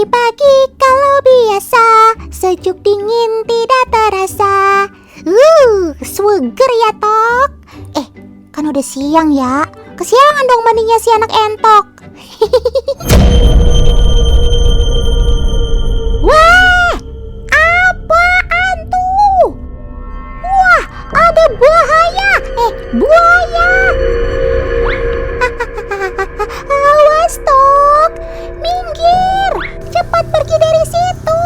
Pagi-pagi kalau biasa, sejuk dingin tidak terasa. Seger ya, Tok. Kan udah siang ya. Kesiangan dong mandinya si anak entok. Wah, apaan tuh? Wah, ada buaya. Buaya. Awas, Tok. Minggir. Cepat pergi dari situ.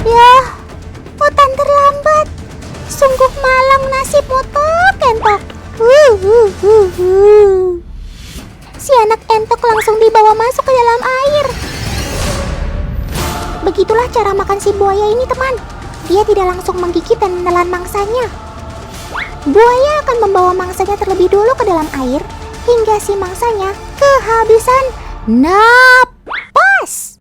Yah, Otan terlambat. Sungguh malang nasibmu, Tok entok. Si anak entok langsung dibawa masuk ke dalam air. Begitulah cara makan si buaya ini, teman. Dia tidak langsung menggigit dan menelan mangsanya. Buaya akan membawa mangsanya terlebih dulu ke dalam air hingga si mangsanya kehabisan napas.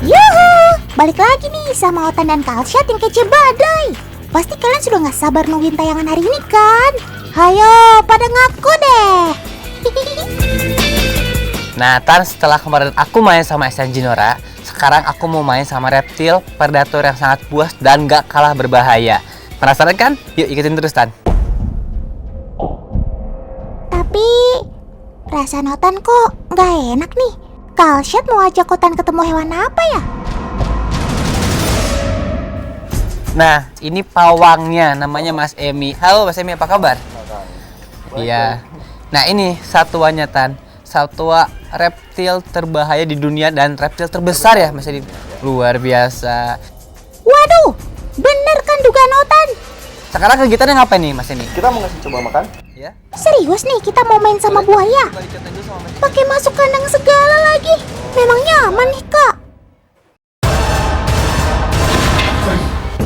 Yuhu, balik lagi nih sama Otan dan Kalsyat yang kece badai. Pasti kalian sudah gak sabar nungguin tayangan hari ini kan? Hayo, pada ngaku deh. Nah, Tan, setelah kemarin aku main sama SNJ Nora, sekarang aku mau main sama reptil predator yang sangat buas dan gak kalah berbahaya. Penasaran kan? Yuk ikutin terus, Tan. Tapi perasaan Otan kok gak enak nih. Kalsyat mau ajak Otan ketemu hewan apa ya? Nah, ini pawangnya, namanya Mas Emi. Halo Mas Emi, apa kabar? Iya. Nah, ini satuannya, Tan. Satwa reptil terbahaya di dunia dan reptil terbesar ya, Mas Emi. Luar biasa. Waduh, bener kan dugaan Otan? Sekarang kegiatannya ngapain nih, Mas Emi? Kita mau ngasih coba makan? Ya. Serius nih kita mau main sama buaya? Pakai masuk kandang segala lagi. Memang nyaman nih, Kak.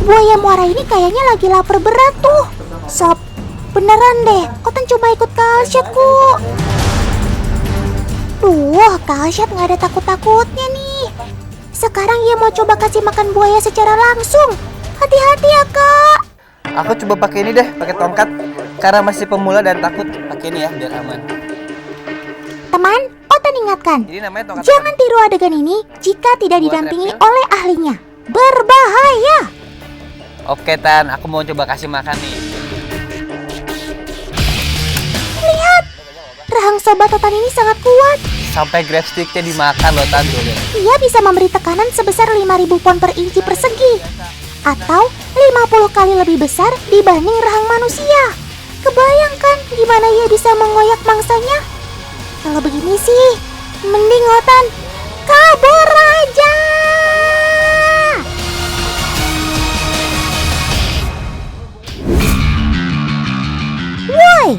Buaya muara ini kayaknya lagi lapar berat tuh. Sob, beneran deh, Otan cuma ikut Kalsyat kok. Duh, Kalsyat gak ada takut-takutnya nih. Sekarang ia mau coba kasih makan buaya secara langsung. Hati-hati ya, Kak. Aku coba pakai ini deh, pakai tongkat. Karena masih pemula dan takut, pakai ini ya biar aman. Teman, Otan ingatkan, Ini namanya tongkat. jangan tiru adegan ini jika tidak didampingi oleh ahlinya. Berbahaya. Oke, Tan, aku mau coba kasih makan nih. Lihat, rahang sobat Otan ini sangat kuat. Sampai grab sticknya dimakan loh, Tan. Tuh, lihat. Ia bisa memberi tekanan sebesar 5.000 pon per inci persegi, atau 50 kali lebih besar dibanding rahang manusia. Kebayangkan gimana ia bisa mengoyak mangsanya? Kalau begini sih, mending Otan kabur aja. Woi,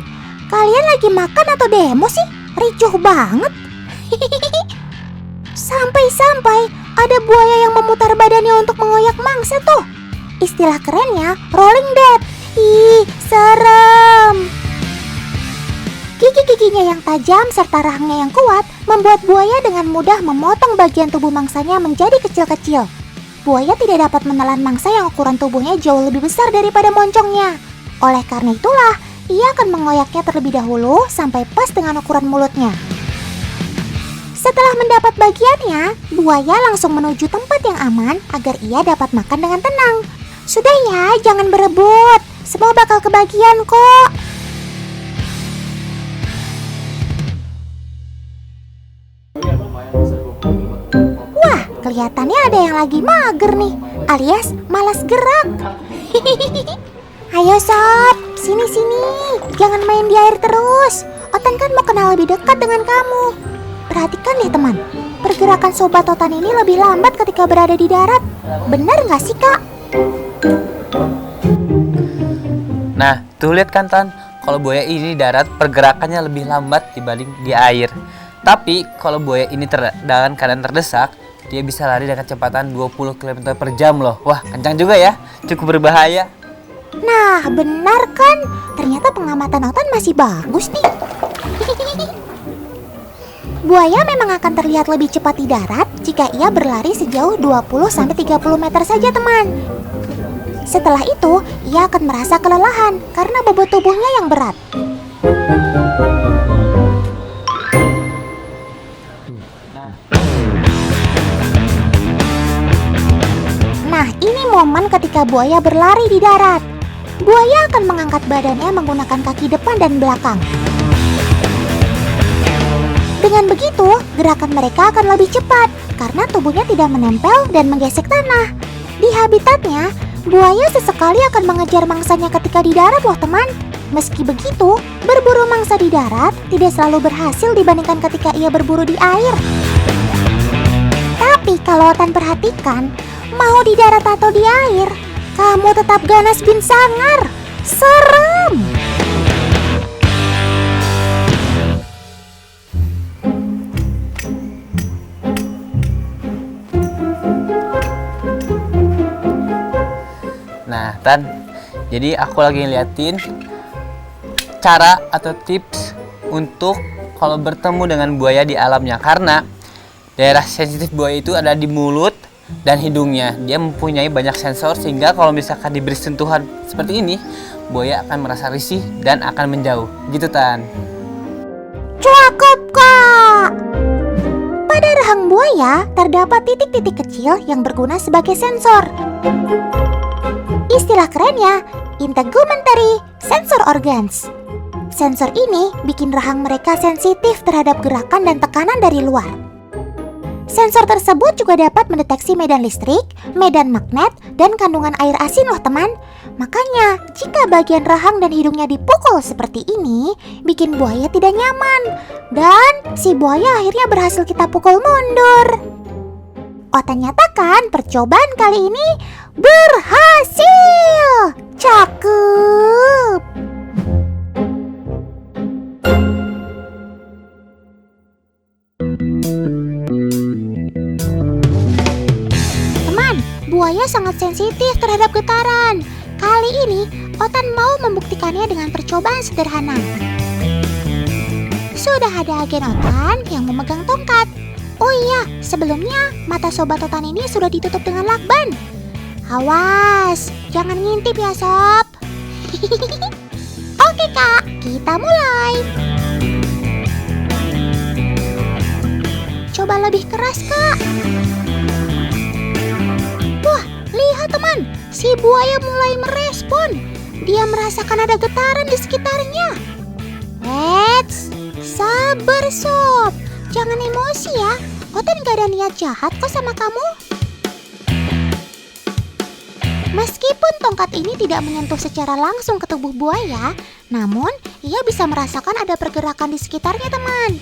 kalian lagi makan atau demo sih? Ricuh banget. Sampai-sampai ada buaya yang memutar badannya untuk mengoyak mangsa tuh. Istilah kerennya rolling dead. Ih, serem. Gigi-giginya yang tajam serta rahangnya yang kuat membuat buaya dengan mudah memotong bagian tubuh mangsanya menjadi kecil-kecil. Buaya tidak dapat menelan mangsa yang ukuran tubuhnya jauh lebih besar daripada moncongnya. Oleh karena itulah, ia akan mengoyaknya terlebih dahulu sampai pas dengan ukuran mulutnya. Setelah mendapat bagiannya, buaya langsung menuju tempat yang aman agar ia dapat makan dengan tenang. Sudah ya, jangan berebut. Semua bakal kebagian kok. Wah, kelihatannya ada yang lagi mager nih, alias malas gerak. Ayo sob, sini-sini. Jangan main di air terus. Otan kan mau kenal lebih dekat dengan kamu. Perhatikan deh teman, pergerakan sobat Otan ini lebih lambat ketika berada di darat. Benar nggak sih, Kak? Nah, tuh lihat kan, Tan. Kalau buaya ini di darat pergerakannya lebih lambat dibanding di air. Tapi kalau buaya ini dalam keadaan terdesak, dia bisa lari dengan kecepatan 20 km per jam loh. Wah, kencang juga ya. Cukup berbahaya. Nah, benar kan? Ternyata pengamatan Otan masih bagus nih. Buaya memang akan terlihat lebih cepat di darat jika ia berlari sejauh 20-30 meter saja, teman. Setelah itu, ia akan merasa kelelahan karena bobot tubuhnya yang berat. Nah, ini momen ketika buaya berlari di darat. Buaya akan mengangkat badannya menggunakan kaki depan dan belakang. Dengan begitu, gerakan mereka akan lebih cepat karena tubuhnya tidak menempel dan menggesek tanah. Di habitatnya, buaya sesekali akan mengejar mangsanya ketika di darat loh teman. Meski begitu, berburu mangsa di darat tidak selalu berhasil dibandingkan ketika ia berburu di air. Tapi kalau Otan perhatikan, mau di darat atau di air, kamu tetap ganas bin sangar. Serem! Nah, Tan, jadi aku lagi ngeliatin cara atau tips untuk kalau bertemu dengan buaya di alamnya. Karena daerah sensitif buaya itu ada di mulut dan hidungnya. Dia mempunyai banyak sensor sehingga kalau misalkan diberi sentuhan seperti ini, buaya akan merasa risih dan akan menjauh. Gitu, Tan. Cakep, Kak! Pada rahang buaya terdapat titik-titik kecil yang berguna sebagai sensor. Istilah kerennya, integumentary sensor organs. Sensor ini bikin rahang mereka sensitif terhadap gerakan dan tekanan dari luar. Sensor tersebut juga dapat mendeteksi medan listrik, medan magnet, dan kandungan air asin loh teman. Makanya, jika bagian rahang dan hidungnya dipukul seperti ini, bikin buaya tidak nyaman. Dan si buaya akhirnya berhasil kita pukul mundur. Otan nyatakan percobaan kali ini berhasil. Cakep. Teman, buaya sangat sensitif terhadap getaran. Kali ini, Otan mau membuktikannya dengan percobaan sederhana. Sudah ada agen Otan yang memegang tongkat. Oh iya, sebelumnya mata sobat Otan ini sudah ditutup dengan lakban. Awas, jangan ngintip ya sob. Oke Kak, kita mulai. Coba lebih keras Kak. Wah, lihat teman, si buaya mulai merespon. Dia merasakan ada getaran di sekitarnya. Eits, sabar sob. Jangan emosi ya, Otan gak ada niat jahat kok sama kamu. Meskipun tongkat ini tidak menyentuh secara langsung ke tubuh buaya, namun ia bisa merasakan ada pergerakan di sekitarnya teman.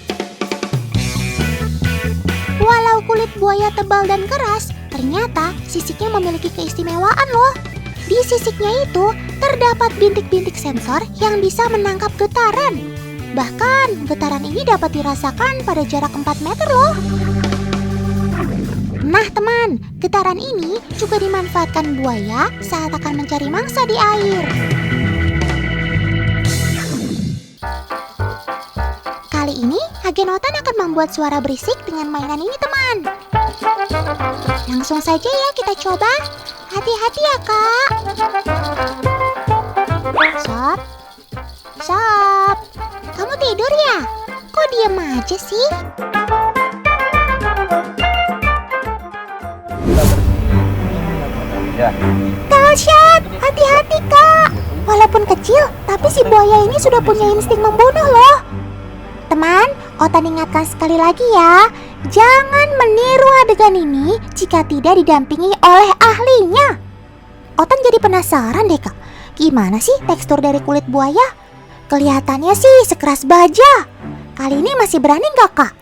Walau kulit buaya tebal dan keras, ternyata sisiknya memiliki keistimewaan loh. Di sisiknya itu terdapat bintik-bintik sensor yang bisa menangkap getaran. Bahkan getaran ini dapat dirasakan pada jarak 4 meter loh. Nah teman, getaran ini juga dimanfaatkan buaya saat akan mencari mangsa di air. Kali ini, agen Otan akan membuat suara berisik dengan mainan ini teman. Langsung saja ya kita coba. Hati-hati ya Kak. Sob, Sob, kamu tidur ya? Kok diem aja sih? Dahsyat, hati-hati Kak. Walaupun kecil, tapi si buaya ini sudah punya insting membunuh loh. Teman, Otan ingatkan sekali lagi ya, jangan meniru adegan ini jika tidak didampingi oleh ahlinya. Otan jadi penasaran deh Kak, gimana sih tekstur dari kulit buaya? Kelihatannya sih sekeras baja. Kali ini masih berani nggak Kak?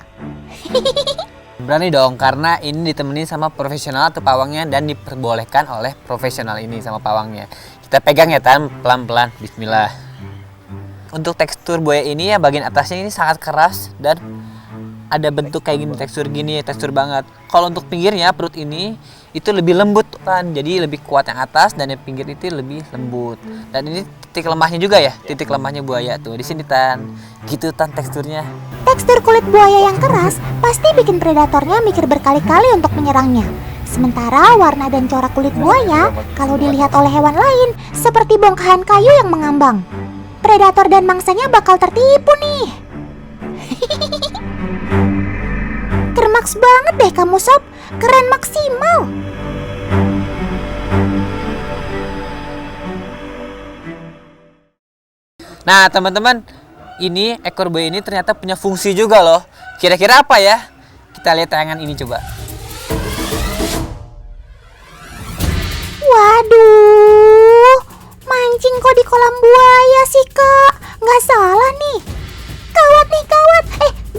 Berani dong, karena ini ditemenin sama profesional atau pawangnya dan diperbolehkan oleh profesional ini sama pawangnya. Kita pegang ya Tan, pelan-pelan, bismillah. Untuk tekstur buaya ini ya bagian atasnya ini sangat keras dan ada bentuk kayak gini, tekstur banget. Kalau untuk pinggirnya, perut ini itu lebih lembut kan, jadi lebih kuat yang atas dan yang pinggir itu lebih lembut. Dan ini titik lemahnya juga ya, titik lemahnya buaya tuh di sini Tan. Gitu Tan teksturnya. Tekstur kulit buaya yang keras pasti bikin predatornya mikir berkali-kali untuk menyerangnya. Sementara warna dan corak kulit buaya kalau dilihat oleh hewan lain seperti bongkahan kayu yang mengambang. Predator dan mangsanya bakal tertipu nih. Kermaks banget deh kamu sob, keren maksimal. Nah, teman-teman, ini ekor buaya ini ternyata punya fungsi juga loh. Kira-kira apa ya? Kita lihat tayangan ini coba. Waduh, mancing kok di kolam buaya sih, Kak? Nggak salah nih. Gawat nih, gawat.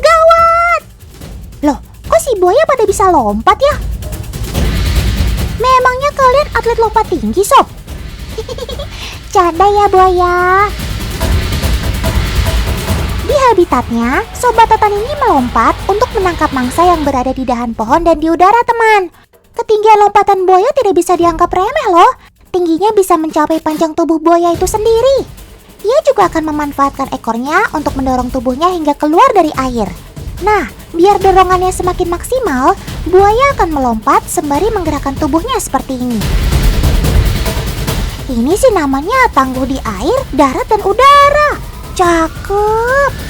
Gawat. Loh, kok si buaya pada bisa lompat ya? Memangnya kalian atlet lompat tinggi, Sob? Canda ya, buaya. Di habitatnya, Sobat Totan ini melompat untuk menangkap mangsa yang berada di dahan pohon dan di udara, teman. Ketinggian lompatan buaya tidak bisa dianggap remeh loh. Tingginya bisa mencapai panjang tubuh buaya itu sendiri. Ia juga akan memanfaatkan ekornya untuk mendorong tubuhnya hingga keluar dari air. Nah, biar dorongannya semakin maksimal, buaya akan melompat sembari menggerakkan tubuhnya seperti ini. Ini sih namanya tangguh di air, darat, dan udara. Cakep.